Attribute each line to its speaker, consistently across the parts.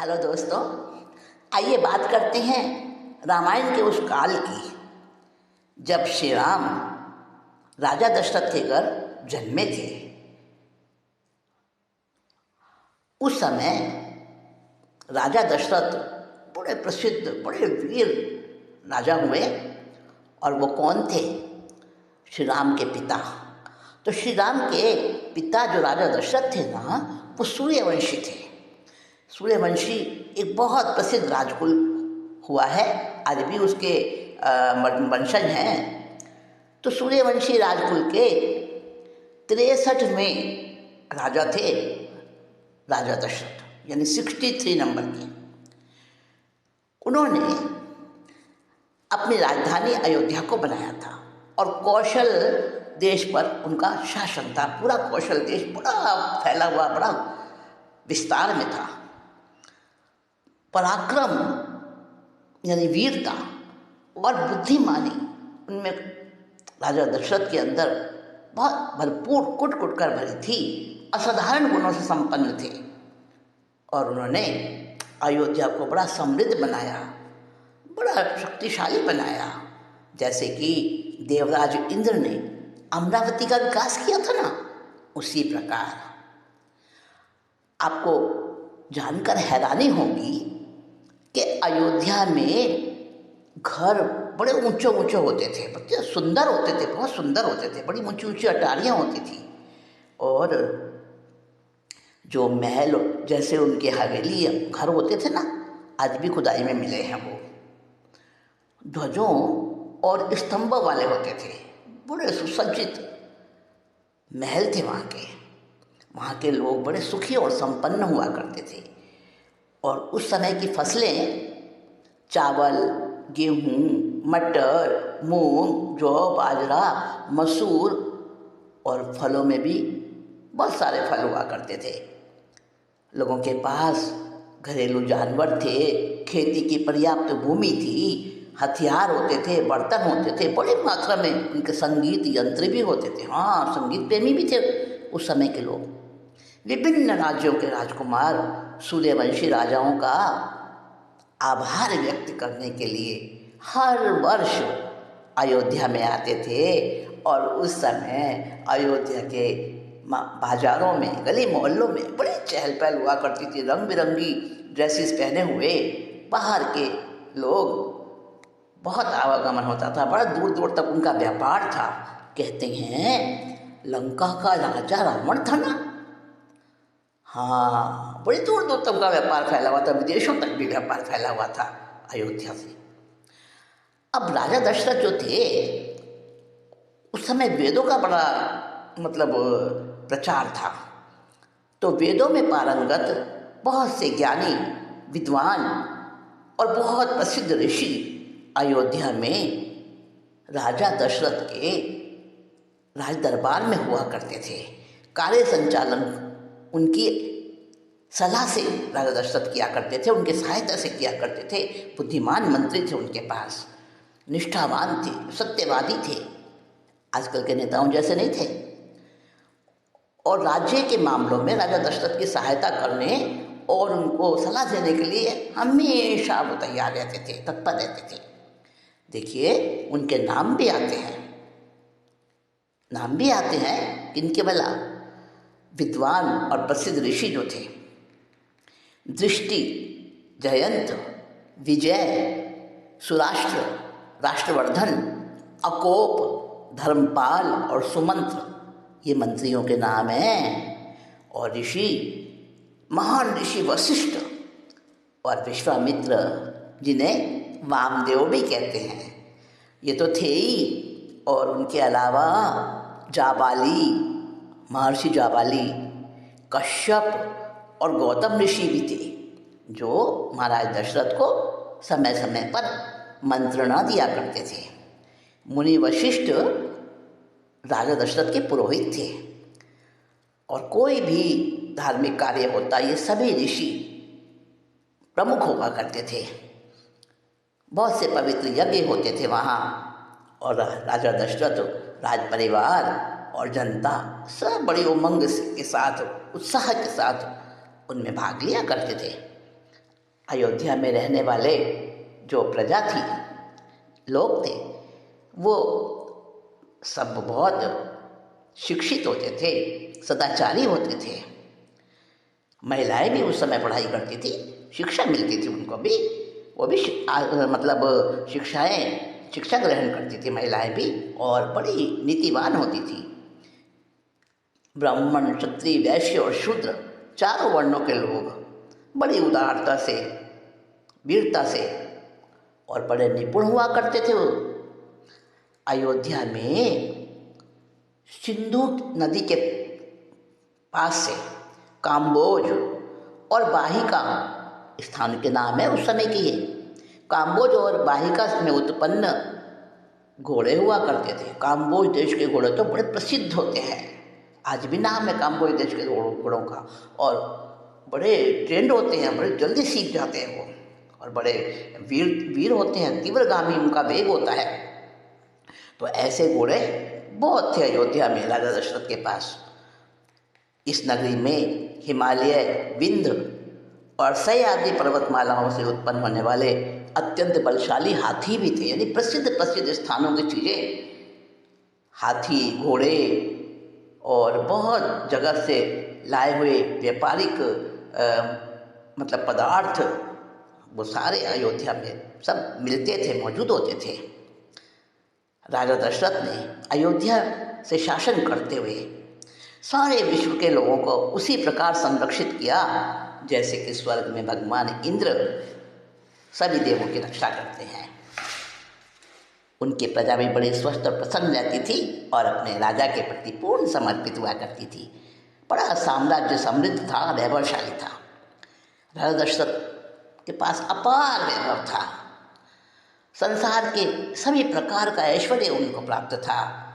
Speaker 1: Hello दोस्तों, आइए बात करते हैं रामायण के उस काल की जब श्री राम राजा दशरथ के घर जन्मे थे। उस समय राजा दशरथ बड़े प्रसिद्ध, बड़े वीर राजा हुए। और वो कौन थे? श्री राम के पिता। तो श्री राम के पिता जो राजा दशरथ थे ना, वो सूर्यवंशी थे। सूर्यवंशी एक बहुत प्रसिद्ध राजकुल हुआ है, आज भी उसके वंशज हैं। तो सूर्यवंशी राजकुल के 63वें राजा थे राजा दशरथ, यानी 63 नंबर के। उन्होंने अपनी राजधानी अयोध्या को बनाया था और कौशल देश पर उनका शासन था। पूरा कौशल देश बड़ा फैला हुआ, बड़ा विस्तार में था। पराक्रम यानी वीरता और बुद्धिमानी उनमें राजा दशरथ के अंदर बहुत भरपूर कुट कुट कर भरी थी। असाधारण गुणों से संपन्न थे और उन्होंने अयोध्या को बड़ा समृद्ध बनाया, बड़ा शक्तिशाली बनाया। जैसे कि देवराज इंद्र ने अमरावती का विकास किया था ना, उसी प्रकार आपको जानकर हैरानी होगी कि अयोध्या में घर बड़े ऊंचे ऊंचे होते थे, बड़े सुंदर होते थे, बहुत सुंदर होते थे। बड़ी ऊंची ऊंची अटारियाँ होती थी और जो महल जैसे उनके हवेली घर होते थे ना, आज भी खुदाई में मिले हैं। वो ध्वजों और स्तंभ वाले होते थे, बड़े सुसज्जित महल थे वहाँ के। वहाँ के लोग बड़े सुखी और संपन्न हुआ करते थे। और उस समय की फसलें चावल, गेहूँ, मटर, मूंग, जौ, बाजरा, मसूर और फलों में भी बहुत सारे फल हुआ करते थे। लोगों के पास घरेलू जानवर थे, खेती की पर्याप्त भूमि थी, हथियार होते थे, बर्तन होते थे, बड़ी मात्रा में उनके संगीत यंत्र भी होते थे। हाँ, संगीत प्रेमी भी थे उस समय के लोग। विभिन्न राज्यों के राजकुमार सूर्यवंशी राजाओं का आभार व्यक्त करने के लिए हर वर्ष अयोध्या में आते थे। और उस समय अयोध्या के बाजारों में, गली मोहल्लों में बड़ी चहल पहल हुआ करती थी। रंग बिरंगी ड्रेसेस पहने हुए बाहर के लोग, बहुत आवागमन होता था, बड़ा दूर दूर तक उनका व्यापार था। कहते हैं लंका का राजा रावण था ना, हाँ, बड़ी दूर दूर तक का व्यापार फैला हुआ था, विदेशों तक भी व्यापार फैला हुआ था अयोध्या से। अब राजा दशरथ जो थे, उस समय वेदों का बड़ा प्रचार था। तो वेदों में पारंगत बहुत से ज्ञानी, विद्वान और बहुत प्रसिद्ध ऋषि अयोध्या में राजा दशरथ के राज दरबार में हुआ करते थे। कार्य संचालन उनकी सलाह से राजा दशरथ किया करते थे, उनके सहायता से किया करते थे। बुद्धिमान मंत्री थे उनके पास, निष्ठावान थे, सत्यवादी थे, आजकल के नेताओं जैसे नहीं थे। और राज्य के मामलों में राजा दशरथ की सहायता करने और उनको सलाह देने के लिए हमेशा वो तैयार रहते थे, तत्पर रहते थे। देखिए, उनके नाम भी आते हैं, किनके भला? विद्वान और प्रसिद्ध ऋषि जो थे, दृष्टि, जयंत, विजय, सुराष्ट्र, राष्ट्रवर्धन, अकोप, धर्मपाल और सुमंत्र, ये मंत्रियों के नाम हैं। और ऋषि, महान ऋषि वशिष्ठ और विश्वामित्र, जिन्हें वामदेव भी कहते हैं, ये तो थे ही। और उनके अलावा जाबाली, महर्षि जाबाली, कश्यप और गौतम ऋषि भी थे, जो महाराज दशरथ को समय समय पर मंत्रणा दिया करते थे। मुनि वशिष्ठ राजा दशरथ के पुरोहित थे और कोई भी धार्मिक कार्य होता, ये सभी ऋषि प्रमुख हुआ करते थे। बहुत से पवित्र यज्ञ होते थे वहाँ और राजा दशरथ, राज परिवार और जनता सब बड़ी उमंग के साथ, उत्साह के साथ उनमें भाग लिया करते थे। अयोध्या में रहने वाले जो प्रजा थी, लोग थे, वो सब बहुत शिक्षित होते थे, सदाचारी होते थे। महिलाएं भी उस समय पढ़ाई करती थी, शिक्षा मिलती थी उनको भी, वो भी मतलब शिक्षा ग्रहण करती थी महिलाएं भी, और बड़ी नीतिवान होती थी। ब्राह्मण, क्षत्रिय, वैश्य और शूद्र, चारों वर्णों के लोग बड़ी उदारता से, वीरता से और बड़े निपुण हुआ करते थे। वो अयोध्या में सिंधु नदी के पास से काम्बोज और वाहिका स्थान के नाम है उस समय के ये। काम्बोज और वाहिका में उत्पन्न घोड़े हुआ करते थे। काम्बोज देश के घोड़े तो बड़े प्रसिद्ध होते हैं, आज भी नाम है काम्बोज देश के घोड़ों का, और बड़े ट्रेंड होते हैं, बड़े जल्दी सीख जाते हैं वो, और बड़े वीर होते हैं, तीव्रगामी उनका वेग होता है। तो ऐसे घोड़े बहुत थे अयोध्या में राजा दशरथ के पास। इस नगरी में हिमालय, विंध्य और सय आदि पर्वतमालाओं से उत्पन्न होने वाले अत्यंत बलशाली हाथी भी थे, यानी प्रसिद्ध स्थानों की चीज़ें, हाथी, घोड़े और बहुत जगह से लाए हुए व्यापारिक मतलब पदार्थ, वो सारे अयोध्या में सब मिलते थे, मौजूद होते थे। राजा दशरथ ने अयोध्या से शासन करते हुए सारे विश्व के लोगों को उसी प्रकार संरक्षित किया जैसे कि स्वर्ग में भगवान इंद्र सभी देवों की रक्षा करते हैं। उनकी प्रजा भी बड़ी स्वस्थ और प्रसन्न रहती थी और अपने राजा के प्रति पूर्ण समर्पित हुआ करती थी। बड़ा साम्राज्य समृद्ध था, वैभवशाली था। राजा दशरथ के पास अपार वैभव था, संसार के सभी प्रकार का ऐश्वर्य उनको प्राप्त था।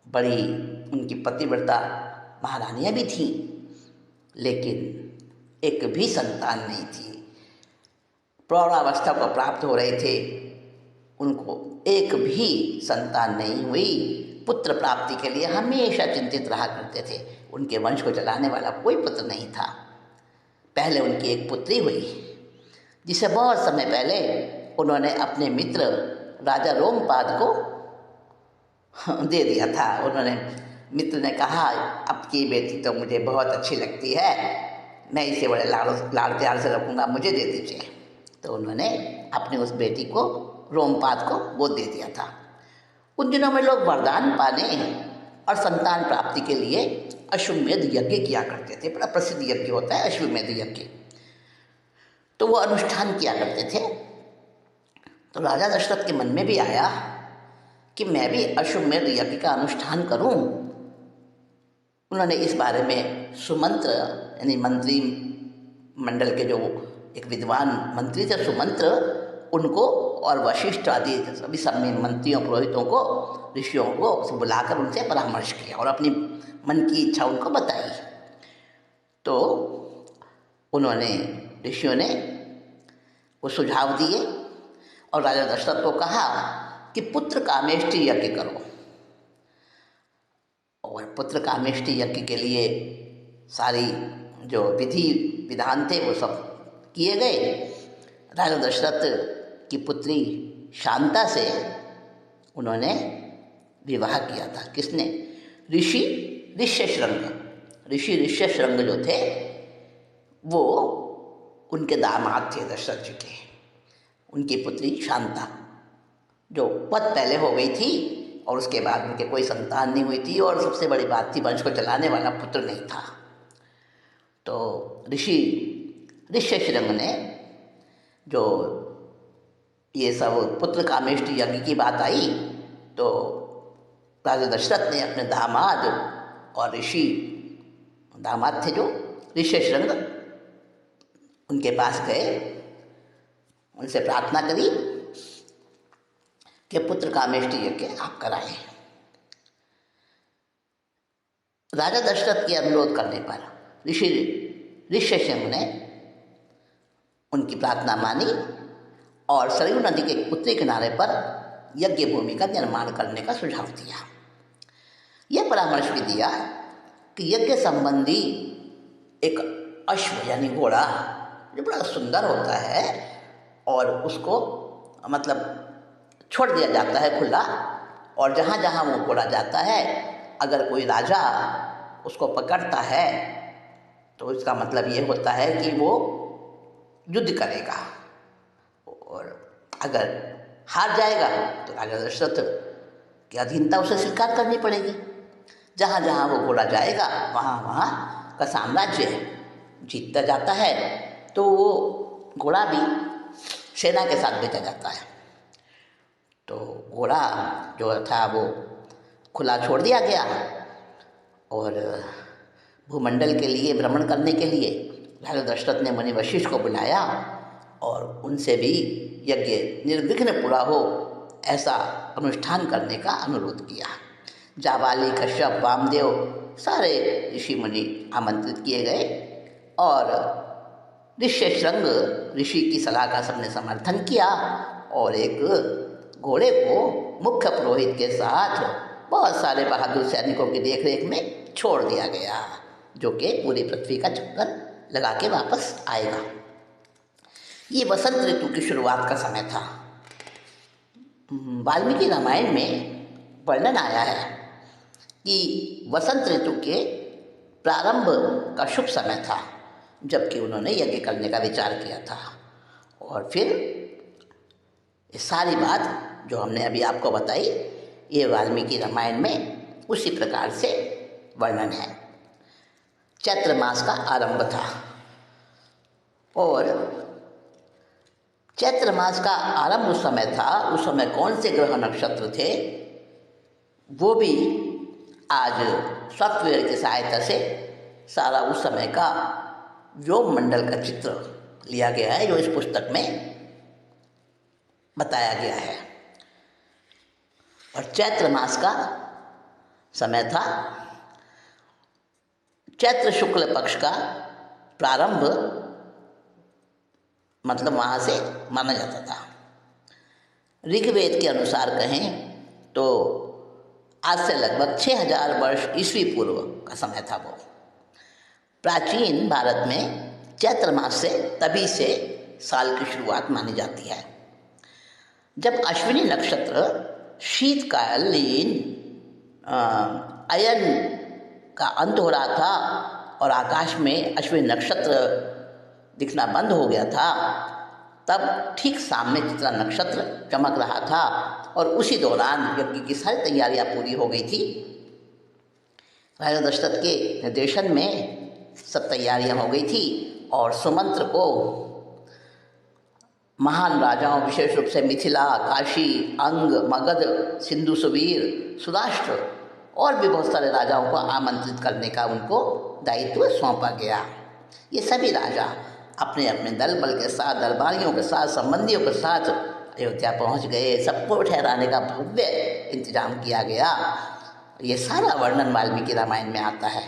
Speaker 1: बड़ी उनकी पतिव्रता महारानियाँ भी थीं, लेकिन एक भी संतान नहीं थी। प्रौढ़ावस्था को प्राप्त हो रहे थे, उनको एक भी संतान नहीं हुई। पुत्र प्राप्ति के लिए हमेशा चिंतित रहा करते थे। उनके वंश को चलाने वाला कोई पुत्र नहीं था। पहले उनकी एक पुत्री हुई, जिसे बहुत समय पहले उन्होंने अपने मित्र राजा रोमपाद को दे दिया था। उन्होंने मित्र ने कहा, अब की बेटी तो मुझे बहुत अच्छी लगती है, मैं इसे बड़े लाड़ प्यार से रखूँगा, मुझे दे दीजिए। तो उन्होंने अपनी उस बेटी को, रोमपाद को, गोद दे दिया था। उन दिनों में लोग वरदान पाने और संतान प्राप्ति के लिए अश्वमेध यज्ञ किया करते थे। बड़ा प्रसिद्ध यज्ञ होता है अश्वमेध यज्ञ, तो वो अनुष्ठान किया करते थे। तो राजा दशरथ के मन में भी आया कि मैं भी अश्वमेध यज्ञ का अनुष्ठान करूं। उन्होंने इस बारे में सुमंत्र, यानी मंत्री मंडल के जो एक विद्वान मंत्री थे सुमंत्र, उनको और वशिष्ठ आदि सभी समय मंत्रियों, पुरोहितों को, ऋषियों को बुलाकर उनसे परामर्श किया और अपनी मन की इच्छा उनको बताई। तो उन्होंने, ऋषियों ने वो सुझाव दिए और राजा दशरथ को कहा कि पुत्र कामेष्टि यज्ञ करो। और पुत्र कामेष्टि यज्ञ के लिए सारी जो विधि विधान थे वो सब किए गए। राजा दशरथ की पुत्री शांता से उन्होंने विवाह किया था। किसने? ऋषि ऋष्यशृंग जो थे वो उनके दामाद थे दशरथ जी के। उनकी पुत्री शांता, जो बहुत पहले हो गई थी और उसके बाद उनके कोई संतान नहीं हुई थी, और सबसे बड़ी बात थी वंश को चलाने वाला पुत्र नहीं था। तो ऋष्यशृंग ने, जो ये सब पुत्र कामेष्टि यज्ञ की बात आई, तो राजा दशरथ ने अपने दामाद और दामाद थे जो ऋष्यशृंग, उनके पास गए, उनसे प्रार्थना करी कि पुत्र कामेष्टि यज्ञ आप कराएं। राजा दशरथ के अनुरोध करने पर ऋष्यशृंग ने उनकी प्रार्थना मानी और सरयू नदी के उत्तरी किनारे पर यज्ञ भूमि का निर्माण करने का सुझाव दिया। यह परामर्श भी दिया कि यज्ञ संबंधी एक अश्व यानी घोड़ा जो बड़ा सुंदर होता है, और उसको मतलब छोड़ दिया जाता है खुला, और जहाँ जहाँ वो घोड़ा जाता है अगर कोई राजा उसको पकड़ता है तो इसका मतलब ये होता है कि वो युद्ध करेगा, और अगर हार जाएगा तो राजा दशरथ की अधीनता उसे स्वीकार करनी पड़ेगी। जहाँ जहाँ वो घोड़ा जाएगा वहाँ वहाँ का साम्राज्य जीतता जाता है, तो वो घोड़ा भी सेना के साथ भेजा जाता है। तो घोड़ा जो था वो खुला छोड़ दिया गया, और भूमंडल के लिए भ्रमण करने के लिए राजा दशरथ ने मुनि वशिष्ठ को बुलाया और उनसे भी यज्ञ निर्विघ्न पूरा हो ऐसा अनुष्ठान करने का अनुरोध किया। जाबाली, कश्यप, वामदेव सारे ऋषि मुनि आमंत्रित किए गए, और ऋष्यशृंग ऋषि की सलाह का सबने समर्थन किया, और एक घोड़े को मुख्य पुरोहित के साथ बहुत सारे बहादुर सैनिकों की देखरेख में छोड़ दिया गया, जो कि पूरी पृथ्वी का चक्कर लगा के वापस आएगा। ये वसंत ऋतु की शुरुआत का समय था। वाल्मीकि रामायण में वर्णन आया है कि वसंत ऋतु के प्रारंभ का शुभ समय था, जबकि उन्होंने यज्ञ करने का विचार किया था। और फिर ये सारी बात जो हमने अभी आपको बताई, ये वाल्मीकि रामायण में उसी प्रकार से वर्णन है। चैत्र मास का आरंभ था, और चैत्र मास का आरंभ उस समय था, उस समय कौन से ग्रह नक्षत्र थे वो भी आज सॉफ्टवेयर की सहायता से सारा उस समय का व्योम मंडल का चित्र लिया गया है, जो इस पुस्तक में बताया गया है। और चैत्र मास का समय था, चैत्र शुक्ल पक्ष का प्रारंभ मतलब वहाँ से माना जाता था। ऋग्वेद के अनुसार कहें तो आज से लगभग 6000 वर्ष ईस्वी पूर्व का समय था वो। प्राचीन भारत में चैत्र मास से तभी से साल की शुरुआत मानी जाती है, जब अश्विनी नक्षत्र शीतकालीन अयन का अंत हो रहा था और आकाश में अश्विनी नक्षत्र दिखना बंद हो गया था। तब ठीक सामने चित्रा नक्षत्र चमक रहा था, और उसी दौरान यज्ञ की सारी तैयारियां पूरी हो गई थी। राजा दशरथ के निर्देशन में सब तैयारियां हो गई थी, और सुमंत्र को महान राजाओं, विशेष रूप से मिथिला, काशी, अंग, मगध, सिंधु सुबीर, सुराष्ट्र और भी बहुत सारे राजाओं को आमंत्रित करने का उनको दायित्व सौंपा गया। ये सभी राजा अपने अपने दल बल के साथ, दरबारियों के साथ, संबंधियों के साथ अयोध्या पहुंच गए। सबको ठहराने का भव्य इंतजाम किया गया। ये सारा वर्णन वाल्मीकि रामायण में आता है।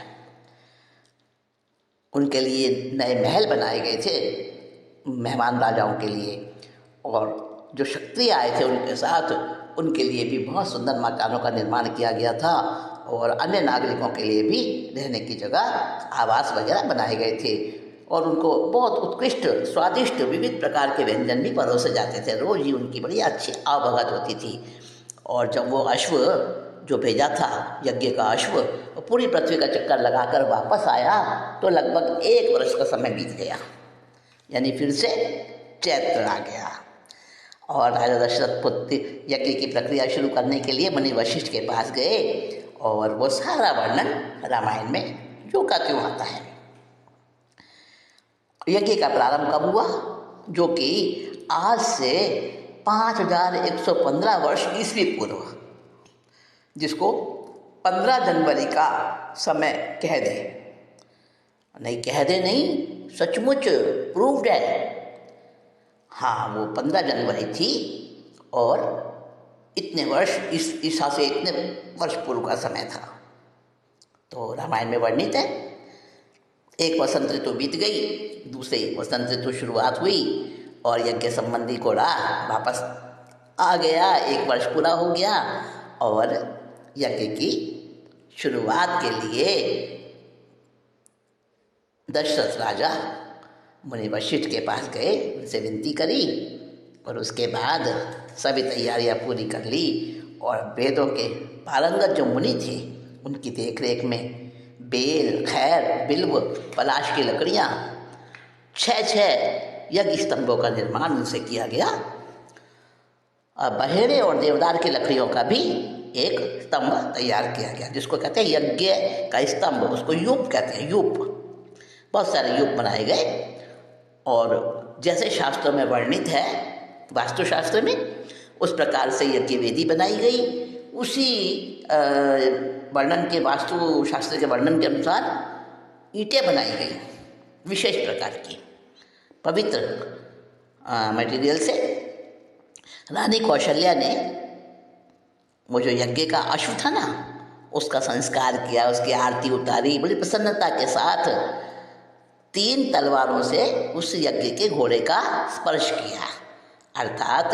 Speaker 1: उनके लिए नए महल बनाए गए थे मेहमान राजाओं के लिए, और जो क्षत्रिय आए थे उनके साथ उनके लिए भी बहुत सुंदर मकानों का निर्माण किया गया था, और अन्य नागरिकों के लिए भी रहने की जगह, आवास वगैरह बनाए गए थे। और उनको बहुत उत्कृष्ट, स्वादिष्ट, विविध प्रकार के व्यंजन भी परोसे जाते थे। रोज ही उनकी बड़ी अच्छी आवभगत होती थी। और जब वो अश्व जो भेजा था, यज्ञ का अश्व, पूरी पृथ्वी का चक्कर लगाकर वापस आया तो लगभग 1 वर्ष का समय बीत गया, यानी फिर से चैत्र आ गया। और राजा दशरथ पुत्र यज्ञ की प्रक्रिया शुरू करने के लिए मुनि वशिष्ठ के पास गए, और वो सारा वर्णन रामायण में जो का त्यों आता है। यज्ञ का प्रारंभ कब हुआ? जो कि आज से 5115 वर्ष ईस्वी पूर्व, जिसको 15 जनवरी का समय कह दे, नहीं कह दे नहीं, सचमुच प्रूव्ड है। हाँ, वो 15 जनवरी थी, और इतने वर्ष इस ईसा से इतने वर्ष पूर्व का समय था। तो रामायण में वर्णित है। एक वसंत ऋतु बीत गई, दूसरे वसंत ऋतु शुरुआत हुई, और यज्ञ संबंधी घोड़ा वापस आ गया। 1 वर्ष पूरा हो गया, और यज्ञ की शुरुआत के लिए दशरथ राजा मुनि वशिष्ठ के पास गए, उनसे विनती करी और उसके बाद सभी तैयारियां पूरी कर ली। और वेदों के पारंगत जो मुनि थे उनकी देख रेख में बेल, खैर, बिल्व, पलाश की लकड़ियाँ 6 यज्ञ स्तंभों का निर्माण उनसे किया गया। और बहेड़े और देवदार की लकड़ियों का भी एक स्तंभ तैयार किया गया, जिसको कहते हैं यज्ञ का स्तंभ, उसको यूप कहते हैं, यूप। बहुत सारे यूप बनाए गए और जैसे शास्त्रों में वर्णित है, वास्तुशास्त्र में, उस प्रकार से यज्ञ वेदी बनाई गई। उसी वर्णन के, वास्तुशास्त्र के वर्णन के अनुसार ईंटें बनाई गई विशेष प्रकार की पवित्र मटेरियल से। रानी कौशल्या ने वो जो यज्ञ का अश्व था ना, उसका संस्कार किया, उसकी आरती उतारी, बड़ी प्रसन्नता के साथ 3 तलवारों से उस यज्ञ के घोड़े का स्पर्श किया, अर्थात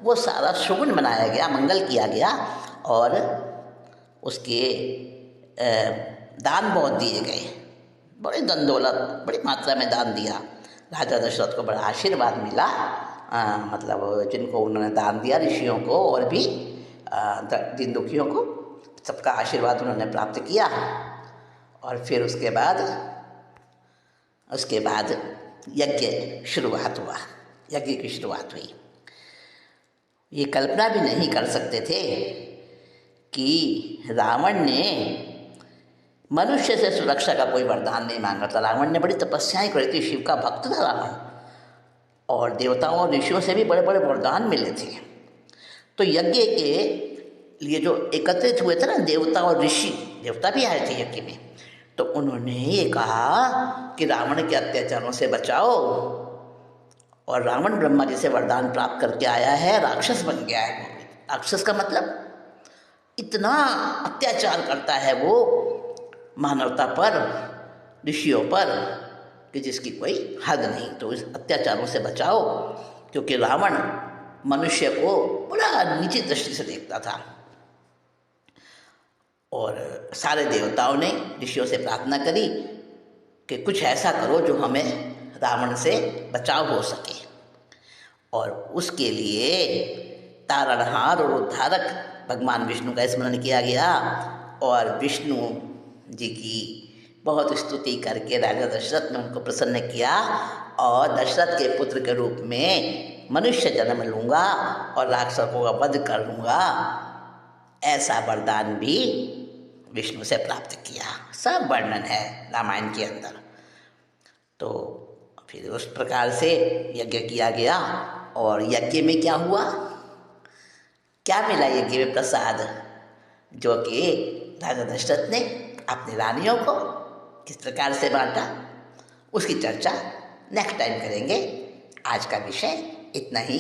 Speaker 1: वो सारा शुगुन बनाया गया, मंगल किया गया और उसके दान बहुत दिए गए, बड़े धन दौलत बड़ी मात्रा में दान दिया। राजा दशरथ को बड़ा आशीर्वाद मिला, मतलब जिनको उन्होंने दान दिया, ऋषियों को और भी दीन दुखियों को, सबका आशीर्वाद उन्होंने प्राप्त किया। और फिर उसके बाद यज्ञ शुरुआत हुआ, यज्ञ की शुरुआत हुई। ये कल्पना भी नहीं कर सकते थे कि रावण ने मनुष्य से सुरक्षा का कोई वरदान नहीं मांगा था। रावण ने बड़ी तपस्याएं करी थी, शिव का भक्त था रावण, और देवताओं और ऋषियों से भी बड़े बड़े वरदान मिले थे। तो यज्ञ के लिए जो एकत्रित हुए थे ना देवता और ऋषि, देवता भी आए थे यज्ञ में, तो उन्होंने ये कहा कि रावण के अत्याचारों से बचाओ। और रावण ब्रह्मा जी से वरदान प्राप्त करके आया है, राक्षस बन गया है वो। राक्षस का मतलब इतना अत्याचार करता है वो मानवता पर, ऋषियों पर, कि जिसकी कोई हद नहीं। तो इस अत्याचारों से बचाओ, क्योंकि रावण मनुष्य को बड़ा नीची दृष्टि से देखता था। और सारे देवताओं ने ऋषियों से प्रार्थना करी कि कुछ ऐसा करो जो हमें रावण से बचाव हो सके। और उसके लिए तारणहार और उद्धारक भगवान विष्णु का स्मरण किया गया और विष्णु जी की बहुत स्तुति करके राजा दशरथ ने उनको प्रसन्न किया और दशरथ के पुत्र के रूप में मनुष्य जन्म लूँगा और राक्षसों का वध कर लूँगा, ऐसा वरदान भी विष्णु से प्राप्त किया। सब वर्णन है रामायण के अंदर। तो फिर उस प्रकार से यज्ञ किया गया। और यज्ञ में क्या हुआ, क्या मिला यज्ञ में प्रसाद, जो कि राजा दशरथ ने अपनी रानियों को किस प्रकार से बांटा, उसकी चर्चा नेक्स्ट टाइम करेंगे। आज का विषय इतना ही।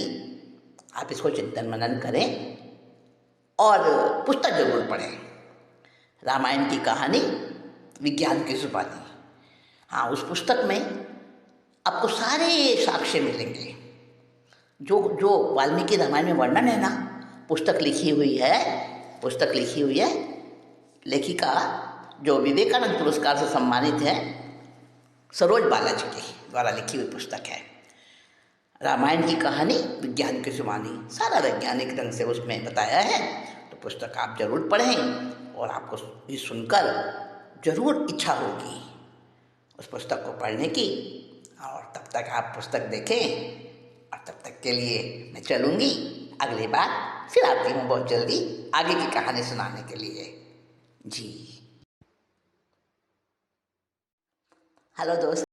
Speaker 1: आप इसको चिंतन मनन करें और पुस्तक जरूर पढ़ें। रामायण की कहानी विज्ञान की जुबानी, हाँ, उस पुस्तक में आपको सारे साक्ष्य मिलेंगे। जो वाल्मीकि रामायण में वर्णन है ना, पुस्तक लिखी हुई है लेखिका जो विवेकानंद पुरस्कार से सम्मानित है, सरोज बालाजी के द्वारा लिखी हुई पुस्तक है। रामायण की कहानी विज्ञान की जुबानी, सारा वैज्ञानिक ढंग से उसमें बताया है। तो पुस्तक आप जरूर पढ़ें और आपको ये सुनकर जरूर इच्छा होगी उस पुस्तक को पढ़ने की। और तब तक आप पुस्तक देखें, और तब तक के लिए मैं चलूँगी। अगली बार फिर आती हूँ बहुत जल्दी आगे की कहानी सुनाने के लिए। जी, हेलो दोस्त।